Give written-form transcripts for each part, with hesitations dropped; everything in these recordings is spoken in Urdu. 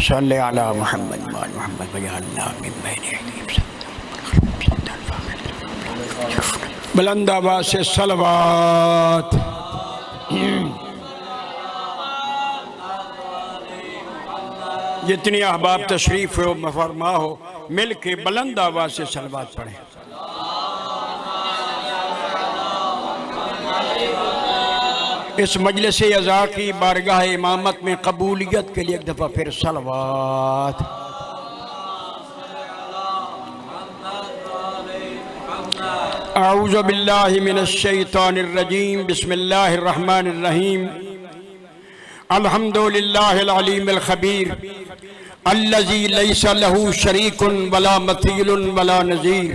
صلی علی محمد وآل محمد وجعلنا من بین ایدیہم سدا بلند آواز سے صلوات۔ جتنی احباب تشریف ہو فرما ہو مل کے بلند آواز سے صلوات پڑھیں۔ اس مجلس عزا کی بارگاہ امامت میں قبولیت کے لیے ایک دفعہ پھر صلوات۔ اعوذ باللہ من الشیطان الرجیم بسم اللہ الرحمن الرحیم الحمدللہ العلیم الخبیر الذی لیس له شریک ولا مثیل ولا نظیر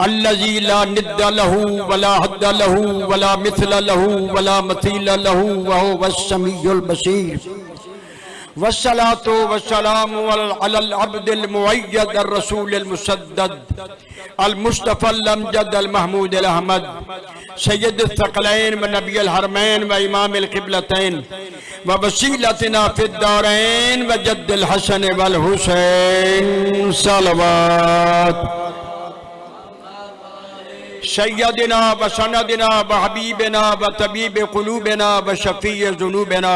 الذي لا ند له ولا حد له ولا مثل له ولا مثيل له وهو السميع البصير والصلاة والسلام على العبد المؤيد الرسول المسدد المصطفى الأمجد المحمود الأحمد سيد الثقلين ونبي الحرمين وإمام القبلتين ووسيلتنا في الدارين وجد الحسن والحسين صلوات سیدنا و سندنا و حبیبنا و طبیب قلوبنا و شفیع ذنوبنا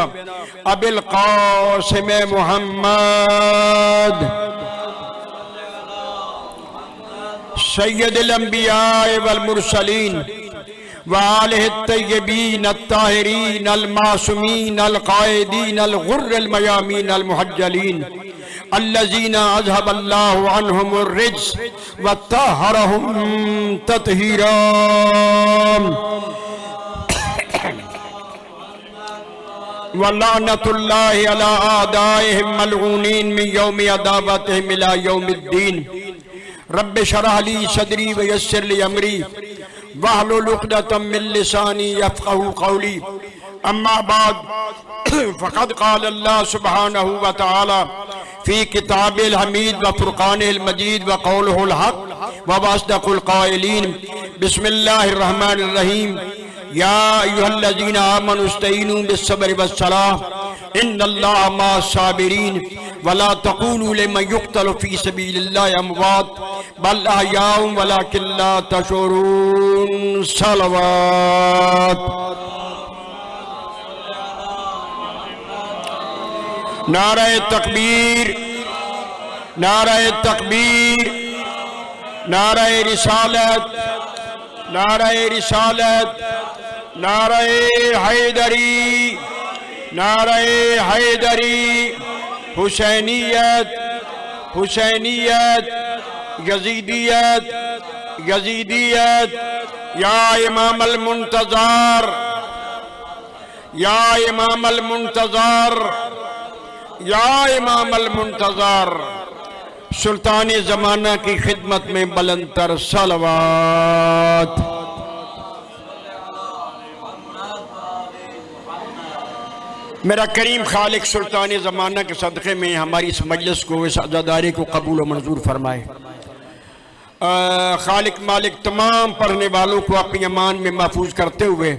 ابی القاسم محمد سید الانبیاء والمرسلین وآلہ الطیبین الطاہرین المعصومین القائدین الغر المیامین المحجلین الذين أذهب الله عنهم الرجس وطهرهم تطهيرا ولعنة الله على أعدائهم ملعونين من يوم عداوتهم إلى يوم الدين رب اشرح لي صدري ويسر لي أمري واحلل عقدة من لساني يفقهوا قولي أما بعد فقد قال الله سبحانه وتعالى في كتاب الحميد وفرقان المجيد وقوله الحق وأصدق القائلين بسم الله الرحمن الرحيم يا أيها الذين آمنوا استعينوا بالصبر والصلاة إن الله مع الصابرين ولا تقولوا لمن يقتل في سبيل الله أموات بل أحياء ولكن لا تشعرون صلوات نعرہ تکبیر نعرہ تکبیر نعرہ رسالت نعرہ رسالت نعرہ حیدری نعرہ حیدری حسینیت حسینیت یزیدیت یزیدیت یا امام المنتظر یا امام المنتظر یا امام المنتظر سلطان زمانہ کی خدمت میں بلند تر صلوات۔ میرا کریم خالق سلطان زمانہ کے صدقے میں ہماری اس مجلس کو اس عزاداری کو قبول و منظور فرمائے۔ خالق مالک تمام پڑھنے والوں کو اپنی امان میں محفوظ کرتے ہوئے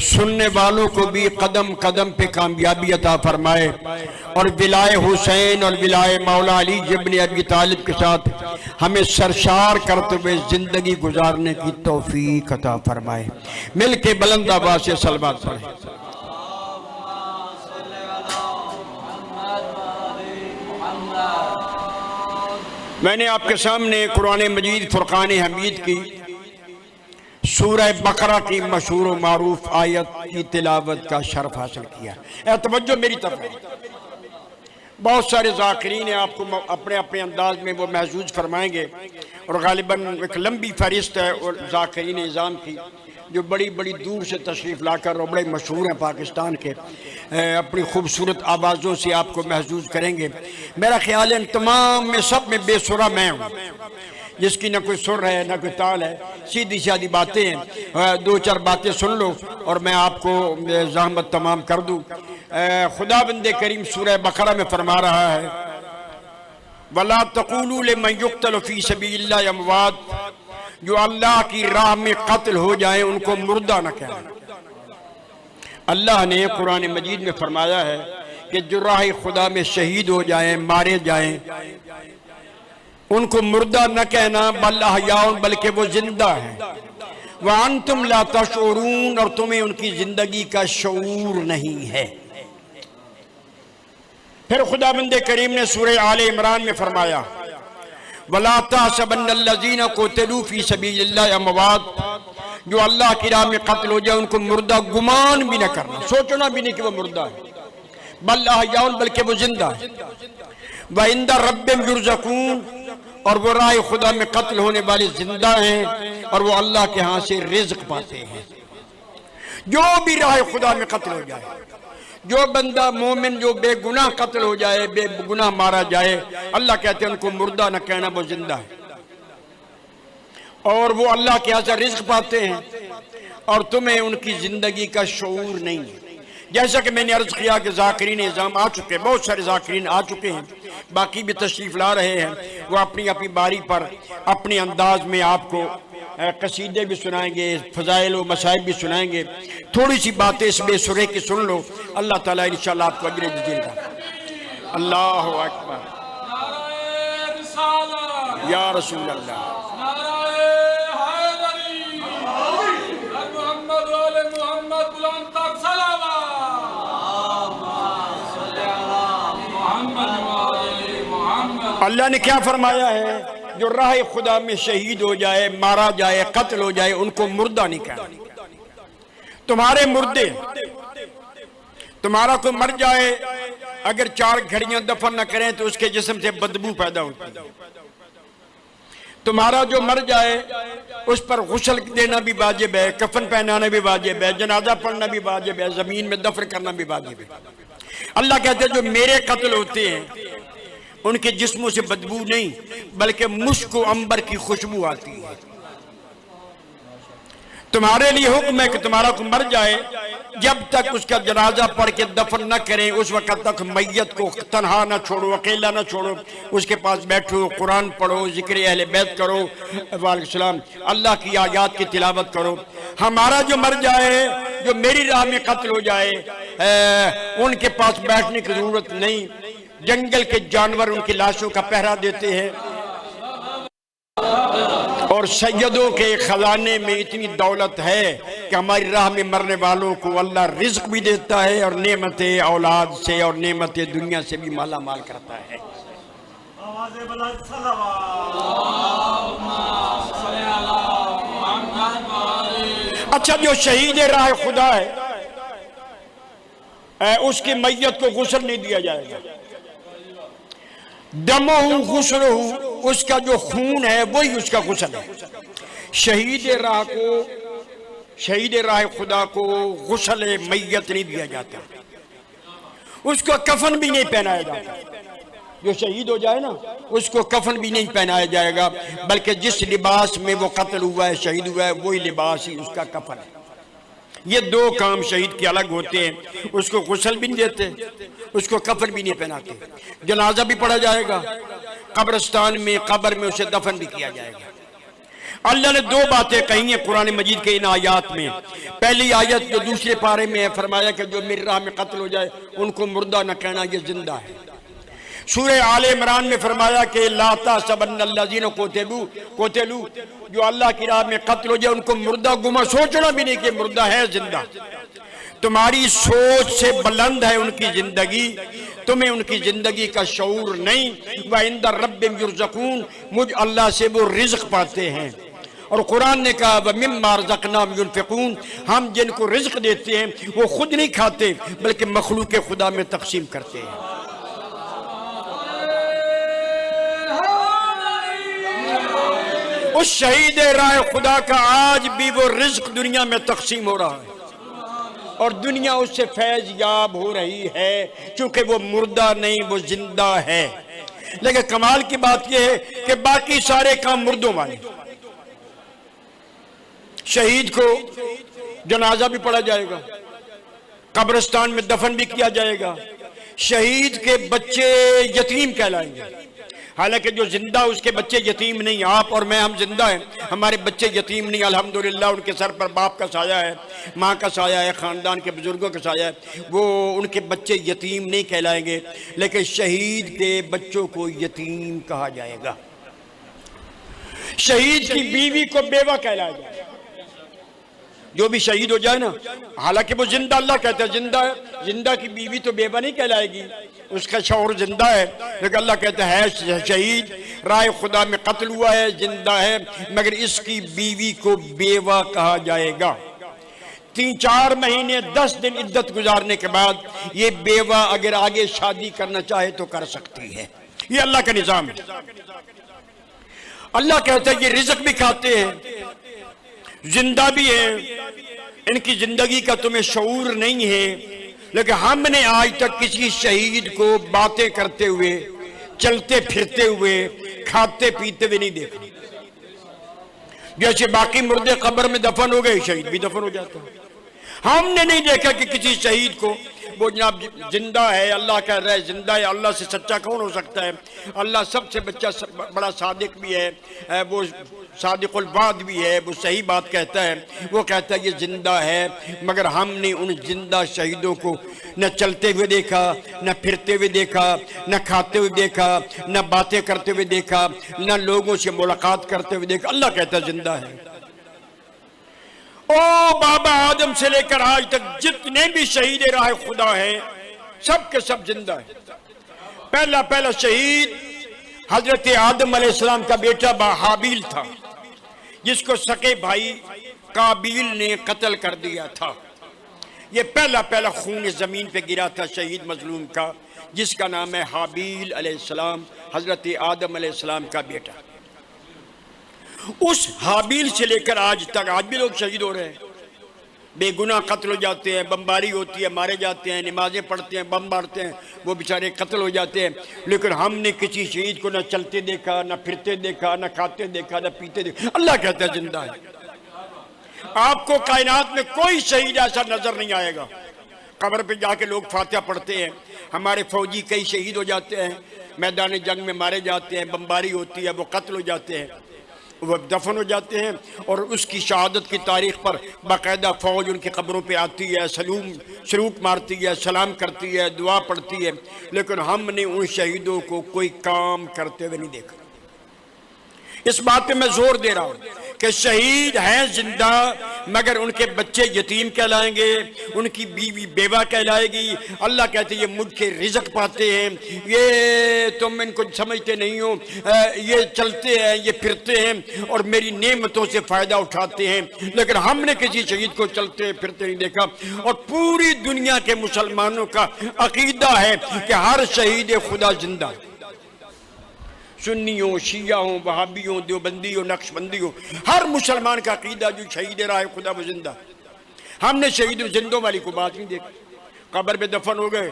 سننے والوں کو بھی قدم قدم پہ کامیابی عطا فرمائے اور ولائے حسین اور ولائے مولا علی ابن ابی طالب کے ساتھ ہمیں سرشار کرتے ہوئے زندگی گزارنے کی توفیق عطا فرمائے۔ مل کے بلند آواز سے صلوات پڑھیں۔ میں نے آپ کے سامنے قرآن مجید فرقان حمید کی سورہ بقرہ کی مشہور و معروف آیت کی تلاوت کا شرف حاصل کیا۔ توجہ میری طرف ہے، بہت سارے ذاکرین آپ کو اپنے اپنے انداز میں وہ محظوظ فرمائیں گے اور غالباً ایک لمبی فہرست ہے اور ذاکرین نظام کی جو بڑی بڑی دور سے تشریف لا کر اور بڑے مشہور ہیں پاکستان کے، اپنی خوبصورت آوازوں سے آپ کو محظوظ کریں گے۔ میرا خیال ہے ان تمام میں سب میں بے سرا میں ہوں، جس کی نہ کوئی سر ہے نہ کوئی تال ہے، سیدھی سادھی باتیں ہیں، دو چار باتیں سن لو اور میں آپ کو زحمت تمام کر دوں۔ خدا بند کریم سورہ بقرہ میں فرما رہا ہے وَلَا تَقُولُوا لِمَنْ يُقْتَلُ فِي سَبِيلِ اللَّهِ أَمْوَاتٌ، جو اللہ کی راہ میں قتل ہو جائیں ان کو مردہ نہ کہنا۔ اللہ نے قرآن مجید میں فرمایا ہے کہ جو راہ خدا میں شہید ہو جائیں، مارے جائیں، ان کو مردہ نہ کہنا، بل احیاء، بلکہ وہ زندہ ہیں، وانتم لا تشعرون، اور تمہیں ان کی زندگی کا شعور نہیں ہے۔ پھر خداوند کریم نے سورہ آل عمران میں فرمایا وَلَا تَحْسَبَنَّ الَّذِينَ قُتِلُوا فِي سَبِيلِ اللَّهِ أَمْوَاتٌ، جو اللہ کی راہ میں قتل ہو جائے ان کو مردہ گمان بھی نہ کرنا، سوچنا بھی نہیں کہ وہ مردہ ہے، بل احیاء، بلکہ وہ زندہ ہے، وَعِندَ رَبِّهِمْ يُرْزَقُونَ، اور وہ راہ خدا میں قتل ہونے والے زندہ ہیں اور وہ اللہ کے ہاں سے رزق پاتے ہیں۔ جو بھی راہ خدا میں قتل ہو جائے، جو بندہ مومن جو بے گناہ قتل ہو جائے، بے گناہ مارا جائے، اللہ کہتے ہیں ان کو مردہ نہ کہنا، وہ زندہ ہے، اور وہ اللہ کے ہاں سے رزق پاتے ہیں، اور تمہیں ان کی زندگی کا شعور نہیں ہے۔ جیسا کہ میں نے عرض کیا کہ ذاکرین اعظام آ چکے، بہت سارے ذاکرین آ چکے ہیں، باقی بھی تشریف لا رہے ہیں، وہ اپنی اپنی باری پر اپنے انداز میں آپ کو قصیدے بھی سنائیں گے، فضائل و مصائب بھی سنائیں گے۔ تھوڑی سی باتیں اس بے سرے کی سن لو، اللہ تعالیٰ انشاءاللہ آپ کو اجر جزیل دے گا۔ اللہ اکبر، یا رسول اللہ، اللہ نے کیا فرمایا ہے؟ جو راہ خدا میں شہید ہو جائے، مارا جائے، قتل ہو جائے، ان کو مردہ نہیں کہنا۔ تمہارے مردے، تمہارا کوئی مر جائے، اگر 4 گھڑیاں دفن نہ کریں تو اس کے جسم سے بدبو پیدا ہوتی ہے۔ تمہارا جو مر جائے اس پر غسل دینا بھی واجب ہے، کفن پہنانا بھی واجب ہے، جنازہ پڑھنا بھی واجب ہے، زمین میں دفن کرنا بھی واجب ہے۔ اللہ کہتے ہیں جو میرے قتل ہوتے ہیں ان کے جسموں سے بدبو نہیں بلکہ مشک و عنبر کی خوشبو آتی ہے۔ تمہارے لیے حکم ہے کہ تمہارا کو مر جائے، جب تک اس کا جنازہ پڑھ کے دفن نہ کریں اس وقت تک میت کو تنہا نہ چھوڑو، اکیلا نہ چھوڑو، اس کے پاس بیٹھو، قرآن پڑھو، ذکر اہل بیت کرو، وعلیکم السلام، اللہ کی آیات کی تلاوت کرو۔ ہمارا جو مر جائے، جو میری راہ میں قتل ہو جائے، ان کے پاس بیٹھنے کی ضرورت نہیں، جنگل کے جانور ان کی لاشوں کا پہرا دیتے ہیں، اور سیدوں کے خزانے میں اتنی دولت ہے کہ ہماری راہ میں مرنے والوں کو اللہ رزق بھی دیتا ہے اور نعمت اولاد سے اور نعمت دنیا سے بھی مالا مال کرتا ہے۔ اچھا، جو شہید راہ خدا ہے اس کی میت کو غسل نہیں دیا جائے گا۔ دمہ غسلہ، اس کا جو خون ہے وہی اس کا غسل ہے۔ شہید راہ خدا کو غسل میت نہیں دیا جاتا، اس کو کفن بھی نہیں پہنایا جاتا۔ جو شہید ہو جائے نا اس کو کفن بھی نہیں پہنایا جائے گا، بلکہ جس لباس میں وہ قتل ہوا ہے، شہید ہوا ہے، وہی لباس ہی اس کا کفن ہے۔ یہ 2 کام شہید کے الگ ہوتے ہیں، اس کو غسل بھی نہیں دیتے، اس کو کفن بھی نہیں پہناتے۔ جنازہ بھی پڑھا جائے گا، قبرستان میں قبر میں اسے دفن بھی کیا جائے گا۔ اللہ نے 2 باتیں کہی ہیں قرآن مجید کے ان آیات میں۔ پہلی آیت جو دوسرے پارے میں ہے، فرمایا کہ جو میری راہ میں قتل ہو جائے ان کو مردہ نہ کہنا، یہ زندہ ہے۔ سورہ آل عمران میں فرمایا کہ لا تحسبن الذین قتلوا، جو اللہ کی راہ میں قتل ہو جائے ان کو مردہ گما، سوچنا بھی نہیں کہ مردہ ہے، زندہ۔ تمہاری سوچ سے بلند ہے ان کی زندگی، تمہیں ان کی زندگی کا شعور نہیں۔ وَعِندَ رَبِّهِمْ يُرْزَقُونَ، مجھ اللہ سے وہ رزق پاتے ہیں۔ اور قرآن نے کہا وَمِمَّا رَزَقْنَاهُمْ يُنْفِقُونَ، ہم جن کو رزق دیتے ہیں وہ خود نہیں کھاتے بلکہ مخلوق خدا میں تقسیم کرتے ہیں۔ اس شہید راہ خدا کا آج بھی وہ رزق دنیا میں تقسیم ہو رہا ہے اور دنیا اس سے فیض یاب ہو رہی ہے، چونکہ وہ مردہ نہیں، وہ زندہ ہے۔ لیکن کمال کی بات یہ ہے کہ باقی سارے کام مردوں والے۔ شہید کو جنازہ بھی پڑھا جائے گا، قبرستان میں دفن بھی کیا جائے گا، شہید کے بچے یتیم کہلائیں گے، حالانکہ جو زندہ اس کے بچے یتیم نہیں، آپ اور میں ہم زندہ ہیں، ہمارے بچے یتیم نہیں، الحمدللہ ان کے سر پر باپ کا سایہ ہے، ماں کا سایہ ہے، خاندان کے بزرگوں کا سایہ ہے، وہ ان کے بچے یتیم نہیں کہلائیں گے، لیکن شہید کے بچوں کو یتیم کہا جائے گا، شہید کی بیوی کو بیوہ کہلایا جائے گا۔ جو بھی شہید ہو جائے نا، حالانکہ وہ زندہ، اللہ کہتا ہے زندہ ہے، زندہ کی بیوی تو بیوہ نہیں کہلائے گی، اس کا شوہر زندہ ہے، لیکن اللہ کہتا ہے شہید راہ خدا میں قتل ہوا ہے، زندہ ہے، مگر اس کی بیوی کو بیوہ کہا جائے گا۔ 3-4 مہینے 10 دن عدت گزارنے کے بعد یہ بیوہ اگر آگے شادی کرنا چاہے تو کر سکتی ہے، یہ اللہ کا نظام ہے۔ اللہ کہتا ہے یہ رزق بھی کھاتے ہیں، زندہ بھی ہیں، ان کی زندگی کا تمہیں شعور نہیں ہے، لیکن ہم نے آج تک کسی شہید کو باتیں کرتے ہوئے، چلتے پھرتے ہوئے، کھاتے پیتے ہوئے نہیں دیکھا۔ جیسے باقی مردے قبر میں دفن ہو گئے، شہید بھی دفن ہو جاتا ہے۔ ہم نے نہیں دیکھا کہ کسی شہید کو وہ جناب زندہ ہے، اللہ کہہ رہا ہے زندہ ہے، اللہ سے سچا کون ہو سکتا ہے؟ اللہ سب سے بڑا صادق بھی ہے، وہ صادق الوعد بھی ہے، وہ صحیح بات کہتا ہے، وہ کہتا ہے یہ زندہ ہے، مگر ہم نے ان زندہ شہیدوں کو نہ چلتے ہوئے دیکھا، نہ پھرتے ہوئے دیکھا، نہ کھاتے ہوئے دیکھا، نہ باتیں کرتے ہوئے دیکھا، نہ لوگوں سے ملاقات کرتے ہوئے دیکھا، اللہ کہتا ہے زندہ ہے۔ او بابا آدم سے لے کر آج تک جتنے بھی شہید راہ خدا ہیں، سب کے سب زندہ ہیں۔ پہلا شہید حضرت آدم علیہ السلام کا بیٹا حابیل تھا، جس کو سکے بھائی قابیل نے قتل کر دیا تھا۔ یہ پہلا خون زمین پہ گرا تھا شہید مظلوم کا، جس کا نام ہے حابیل علیہ السلام، حضرت آدم علیہ السلام کا بیٹا۔ اس حابیل سے لے کر آج تک آج بھی لوگ شہید ہو رہے ہیں، بے گناہ قتل ہو جاتے ہیں، بمباری ہوتی ہے، مارے جاتے ہیں، نمازیں پڑھتے ہیں، بم مارتے ہیں، وہ بیچارے قتل ہو جاتے ہیں، لیکن ہم نے کسی شہید کو نہ چلتے دیکھا، نہ پھرتے دیکھا، نہ کھاتے دیکھا، نہ پیتے دیکھا۔ اللہ کہتا ہے زندہ ہے۔ آپ کو کائنات میں کوئی شہید ایسا نظر نہیں آئے گا۔ قبر پہ جا کے لوگ فاتحہ پڑھتے ہیں، ہمارے فوجی کئی شہید ہو جاتے ہیں، میدان جنگ میں مارے جاتے ہیں، بمباری ہوتی ہے، وہ قتل ہو جاتے ہیں، وہ دفن ہو جاتے ہیں، اور اس کی شہادت کی تاریخ پر باقاعدہ فوج ان کی قبروں پہ آتی ہے، سلوٹ مارتی ہے، سلام کرتی ہے، دعا پڑھتی ہے، لیکن ہم نے ان شہیدوں کو کوئی کام کرتے ہوئے نہیں دیکھا۔ اس بات پہ میں زور دے رہا ہوں کہ شہید ہیں زندہ، مگر ان کے بچے یتیم کہلائیں گے، ان کی بیوی بیوہ کہلائے گی۔ اللہ کہتے ہیں یہ مجھ کے رزق پاتے ہیں، یہ تم ان کو سمجھتے نہیں ہو، یہ چلتے ہیں، یہ پھرتے ہیں اور میری نعمتوں سے فائدہ اٹھاتے ہیں، لیکن ہم نے کسی شہید کو چلتے پھرتے نہیں دیکھا۔ اور پوری دنیا کے مسلمانوں کا عقیدہ ہے کہ ہر شہید خدا زندہ ہے، سنی ہوں، شیعہ ہوں، وہابی ہوں، دیوبندی ہوں، نقشبندی ہوں، ہر مسلمان کا عقیدہ جو شہید راہ خدا وہ زندہ۔ ہم نے شہید زندوں والی کو بات نہیں دیکھی۔ قبر پہ دفن ہو گئے،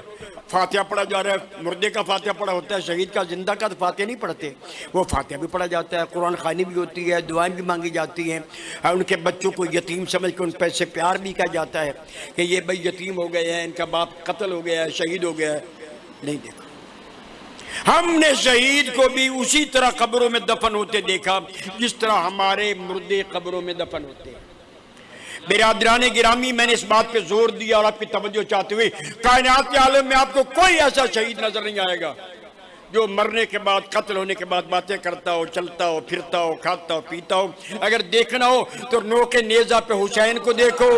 فاتحہ پڑھا جا رہا ہے، مردے کا فاتحہ پڑھا ہوتا ہے، شہید کا زندہ کا تو فاتحہ نہیں پڑھتے، وہ فاتحہ بھی پڑھا جاتا ہے، قرآن خوانی بھی ہوتی ہے، دعائیں بھی مانگی جاتی ہیں، ان کے بچوں کو یتیم سمجھ کے ان پہ سے پیار بھی کیا جاتا ہے کہ یہ بھائی یتیم ہو گئے ہیں، ان کا باپ قتل ہو گیا ہے، شہید ہو گیا ہے۔ نہیں دیکھا۔ ہم نے شہید کو بھی اسی طرح قبروں میں دفن ہوتے دیکھا جس طرح ہمارے مردے قبروں میں دفن ہوتے ہیں۔ برادران گرامی، میں نے اس بات پہ زور دیا اور آپ کی توجہ چاہتے ہوئے، کائنات کے عالم میں آپ کو کوئی ایسا شہید نظر نہیں آئے گا جو مرنے کے بعد، قتل ہونے کے بعد باتیں کرتا ہو، چلتا ہو، پھرتا ہو، کھاتا ہو، پیتا ہو۔ اگر دیکھنا ہو تو نوک نیزہ پہ حسین کو دیکھو،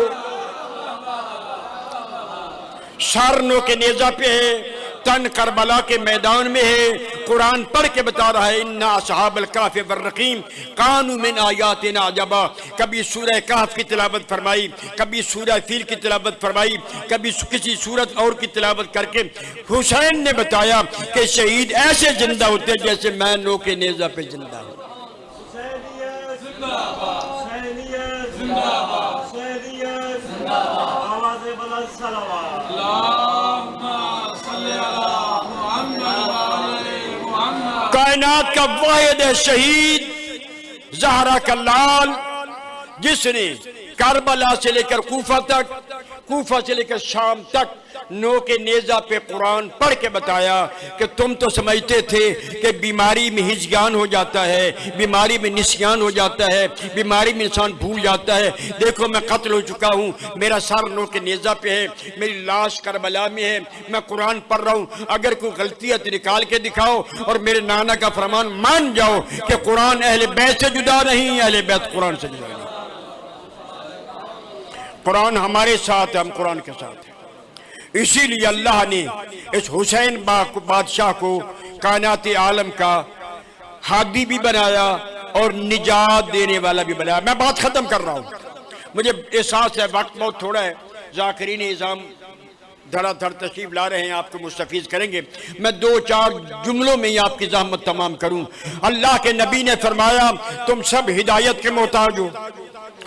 سر نوک نیزہ پہ ہے، تن کربلا کے میدان میں ہے، قرآن پڑھ کے بتا رہا ہے اِنَّا أَصْحَابَ الْكَهْفِ وَالرَّقِيمِ كَانُوا مِنْ آيَاتِنَا عَجَبًا۔ کبھی سورہ کہف کی تلاوت فرمائی، کبھی سورہ فیل کی تلاوت فرمائی، کبھی کسی سورت اور کی تلاوت کر کے حسین نے بتایا کہ شہید ایسے زندہ ہوتے ہیں جیسے میں نوک نیزہ پہ زندہ ہوں۔ کائنات کا واحد شہید زہرا کا لال، جس نے کربلا سے لے کر کوفہ تک کوفہ سے لے کر شام تک نو کے نیزہ پہ قرآن پڑھ کے بتایا کہ تم تو سمجھتے تھے کہ بیماری میں ہجیان ہو جاتا ہے، بیماری میں نسیان ہو جاتا ہے، بیماری میں انسان بھول جاتا ہے، دیکھو میں قتل ہو چکا ہوں، میرا سر نو کے نیزہ پہ ہے، میری لاش کربلا میں ہے، میں قرآن پڑھ رہا ہوں، اگر کوئی غلطی ہے تو نکال کے دکھاؤ اور میرے نانا کا فرمان مان جاؤ کہ قرآن اہل بیت سے جدا نہیں، اہل بیت قرآن سے جدا نہیں۔ قرآن ہمارے ساتھ ہے، ہم قرآن کے ساتھ ہیں۔ اسی لیے اللہ نے اس حسین بادشاہ کو کائنات عالم کا ہادی بھی بنایا اور نجات دینے والا بھی بنایا۔ میں بات ختم کر رہا ہوں، مجھے احساس ہے وقت بہت تھوڑا ہے، ذاکرین نظام دھڑا دھڑ تشریف لا رہے ہیں، آپ کو مستفیض کریں گے، میں 2-4 جملوں میں ہی آپ کی زحمت تمام کروں۔ اللہ کے نبی نے فرمایا تم سب ہدایت کے محتاج ہو،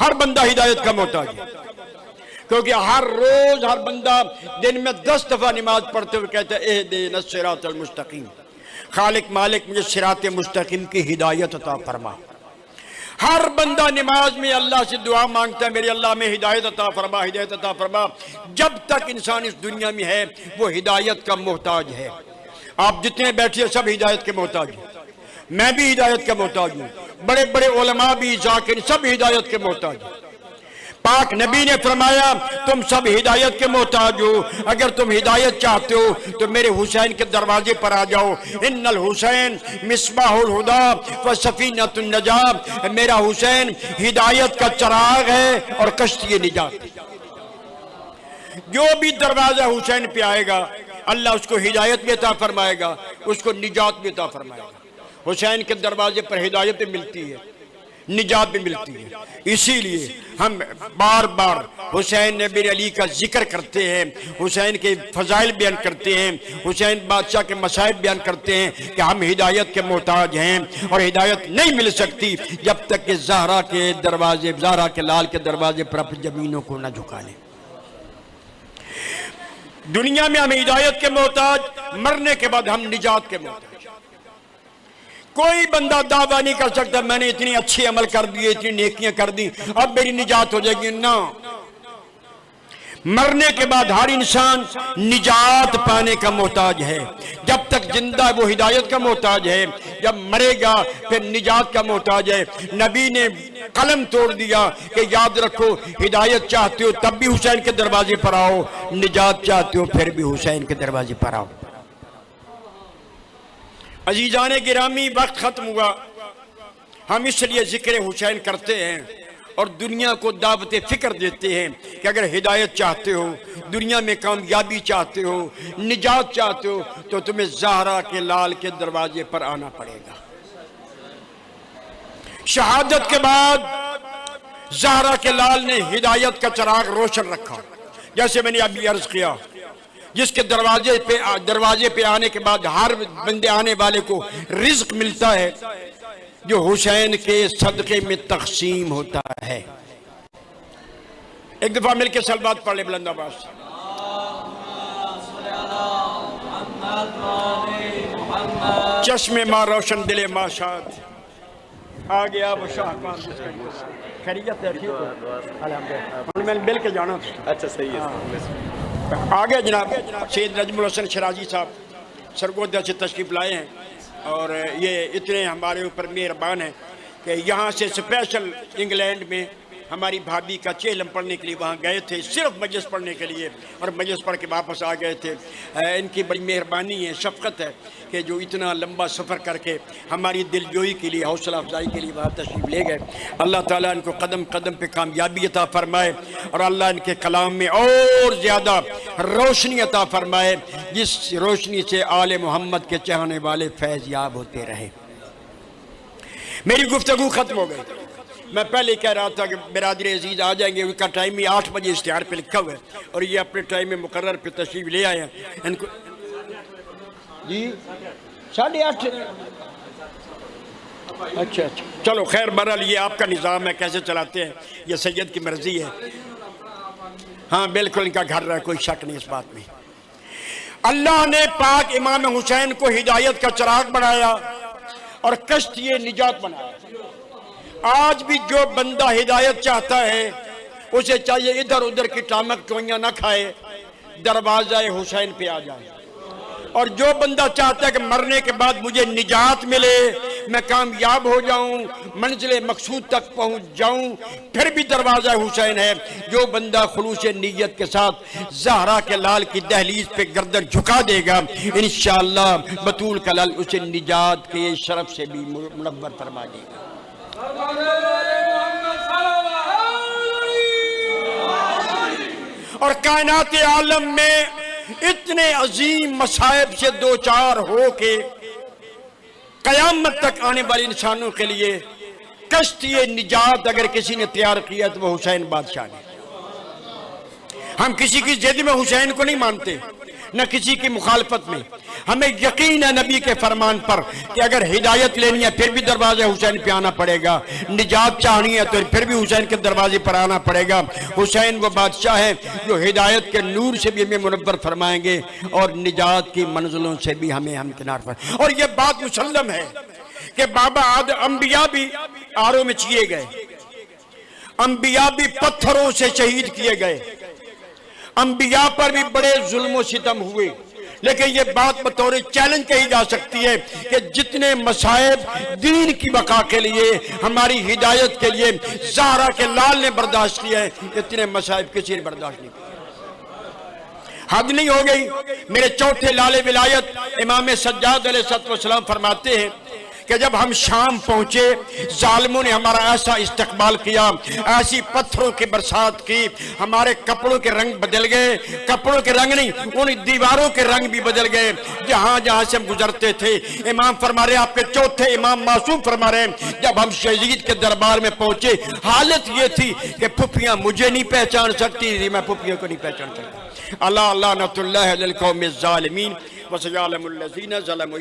ہر بندہ ہدایت کا محتاج ہے، کیونکہ ہر روز ہر بندہ دن میں 10 دفعہ نماز پڑھتے ہوئے کہتا ہے اہدنا الصراط المستقیم، خالق مالک مجھے صراط مستقیم کی ہدایت عطا فرما۔ ہر بندہ نماز میں اللہ سے دعا مانگتا ہے، میرے اللہ میں ہدایت عطا فرما، ہدایت عطا فرما۔ جب تک انسان اس دنیا میں ہے وہ ہدایت کا محتاج ہے۔ آپ جتنے بیٹھے سب ہدایت کے محتاج ہیں، میں بھی ہدایت کا محتاج ہوں، بڑے بڑے علماء بھی، ذاکر سب ہدایت کے محتاج ہیں۔ پاک نبی نے فرمایا تم سب ہدایت کے محتاج ہو، اگر تم ہدایت چاہتے ہو تو میرے حسین کے دروازے پر آ جاؤ۔ ان الحسین مصباح الہدی و سفینۃ النجاۃ، میرا حسین ہدایت کا چراغ ہے اور کشتی نجات۔ جو بھی دروازہ حسین پہ آئے گا اللہ اس کو ہدایت بھی عطا فرمائے گا، اس کو نجات بھی عطا فرمائے گا۔ حسین کے دروازے پر ہدایت بھی ملتی ہے، نجات بھی ملتی ہے۔ اسی لیے ہم بار بار حسین بن علی کا ذکر کرتے ہیں، حسین کے فضائل بیان کرتے ہیں، حسین بادشاہ کے مصائب بیان کرتے ہیں کہ ہم ہدایت کے محتاج ہیں، اور ہدایت نہیں مل سکتی جب تک کہ زہرا کے دروازے، زہرا کے لال کے دروازے پر اپنی زمینوں کو نہ جھکا لیں۔ دنیا میں ہم ہدایت کے محتاج، مرنے کے بعد ہم نجات کے محتاج۔ کوئی بندہ دعویٰ نہیں کر سکتا میں نے اتنی اچھی عمل کر دیے، اتنی نیکیاں کر دی اب میری نجات ہو جائے گی، نہ۔ مرنے کے بعد ہر انسان نجات پانے کا محتاج ہے، جب تک زندہ ہے وہ ہدایت کا محتاج ہے، جب مرے گا پھر نجات کا محتاج ہے۔ نبی نے قلم توڑ دیا کہ یاد رکھو ہدایت چاہتے ہو تب بھی حسین کے دروازے پر آؤ، نجات چاہتے ہو پھر بھی حسین کے دروازے پر آؤ۔ عزیزان گرامی وقت ختم ہوا، ہم اس لیے ذکر حسین کرتے ہیں اور دنیا کو دعوت فکر دیتے ہیں کہ اگر ہدایت چاہتے ہو، دنیا میں کامیابی چاہتے ہو، نجات چاہتے ہو تو تمہیں زہرا کے لال کے دروازے پر آنا پڑے گا۔ شہادت کے بعد زہرا کے لال نے ہدایت کا چراغ روشن رکھا، جیسے میں نے ابھی عرض کیا، جس کے دروازے پہ آنے کے بعد ہر بندے آنے والے کو رزق ملتا ہے جو حسین کے صدقے میں تقسیم ہوتا ہے۔ ایک دفعہ مل کے صلوات پڑھ لے بلند آواز سے۔ چشم ماں روشن دل ماں شاد، آ گیا وہ شاہ کام جس کا خیریت ہے، ٹھیک ہو الحمدللہ، میں مل کے جانا تھا۔ اچھا صحیح ہے۔ آگے جناب سید نجم الحسن شرازی صاحب سرگودا سے تشریف لائے ہیں، اور یہ اتنے ہمارے اوپر مہربان ہیں کہ یہاں سے اسپیشل انگلینڈ میں ہماری بھابھی کا چہلم پڑھنے کے لیے وہاں گئے تھے، صرف مجلس پڑھنے کے لیے، اور مجلس پڑھ کے واپس آ گئے تھے۔ ان کی بڑی مہربانی ہے، شفقت ہے کہ جو اتنا لمبا سفر کر کے ہماری دل جوئی کے لیے، حوصلہ افزائی کے لیے وہاں تشریف لے گئے۔ اللہ تعالیٰ ان کو قدم قدم پہ کامیابی عطا فرمائے، اور اللہ ان کے کلام میں اور زیادہ روشنی عطا فرمائے، جس روشنی سے آل محمد کے چاہنے والے فیض یاب ہوتے رہے۔ میری گفتگو ختم ہو گئی۔ میں پہلے کہہ رہا تھا کہ برادر عزیز آ جائیں گے، ان کا ٹائم ہی 8 بجے اشتہار پہ لکھا ہوا ہے، اور یہ اپنے ٹائم میں مقرر پہ تشریف لے آئے ہیں۔ ان کو جی 8:30 اچھا چلو خیر، بہرحال یہ آپ کا نظام ہے، کیسے چلاتے ہیں یہ سید کی مرضی ہے۔ ہاں بالکل ان کا گھر ہے، کوئی شک نہیں اس بات میں۔ اللہ نے پاک امام حسین کو ہدایت کا چراغ بنایا اور کشتی نجات بنایا۔ آج بھی جو بندہ ہدایت چاہتا ہے اسے چاہیے ادھر ادھر کی ٹامک ٹوئیاں نہ کھائے، دروازہ حسین پہ آ جائے۔ اور جو بندہ چاہتا ہے کہ مرنے کے بعد مجھے نجات ملے، میں کامیاب ہو جاؤں، منزل مقصود تک پہنچ جاؤں، پھر بھی دروازہ حسین ہے۔ جو بندہ خلوص نیت کے ساتھ زہرا کے لال کی دہلیز پہ گردن جھکا دے گا، انشاءاللہ بطول کا لال اسے نجات کے شرف سے بھی منور فرما دے گا۔ اور کائنات عالم میں اتنے عظیم مصائب سے دو چار ہو کے قیامت تک آنے والی انسانوں کے لیے کشتی نجات اگر کسی نے تیار کیا تو وہ حسین بادشاہ نے۔ ہم کسی کی ضد میں حسین کو نہیں مانتے، نہ کسی کی مخالفت میں۔ ہمیں یقین ہے نبی کے فرمان پر کہ اگر ہدایت لینی ہے پھر بھی دروازے حسین پہ آنا پڑے گا، نجات چاہنی ہے تو پھر بھی حسین کے دروازے پر آنا پڑے گا۔ حسین وہ بادشاہ ہے جو ہدایت کے نور سے بھی ہمیں منور فرمائیں گے اور نجات کی منزلوں سے بھی ہمیں ہمکنار فرمائیں گے۔ اور یہ بات مسلم ہے کہ بابا آدم انبیاء بھی آروں میں چیے گئے، انبیاء بھی پتھروں سے شہید کیے گئے، انبیاء پر بھی بڑے ظلم و ستم ہوئے، لیکن یہ بات بطور چیلنج کہی جا سکتی ہے کہ جتنے مصائب دین کی بقا کے لیے، ہماری ہدایت کے لیے زہرا کے لال نے برداشت کیا ہے، اتنے مصائب کسی نے برداشت نہیں کیا۔ حد نہیں ہو گئی؟ میرے چوتھے لال ولایت امام سجاد علیہ السلام فرماتے ہیں کہ جب ہم شام پہنچے ظالموں نے ہمارا ایسا استقبال کیا، ایسی پتھروں کی برسات کی، ہمارے کپڑوں کے رنگ بدل گئے، کپڑوں کے رنگ نہیں ان دیواروں کے رنگ بھی بدل گئے جہاں جہاں سے ہم گزرتے تھے۔ امام فرما رہے، آپ کے چوتھے امام معصوم فرما رہے، جب ہم شہید کے دربار میں پہنچے حالت یہ تھی کہ پھپھیاں مجھے نہیں پہچان سکتی، میں پھپھیوں کو نہیں پہچان سکتا۔ اللہ لعنت اللہ علی القوم الظالمین وسیعلم الذین ظلموا۔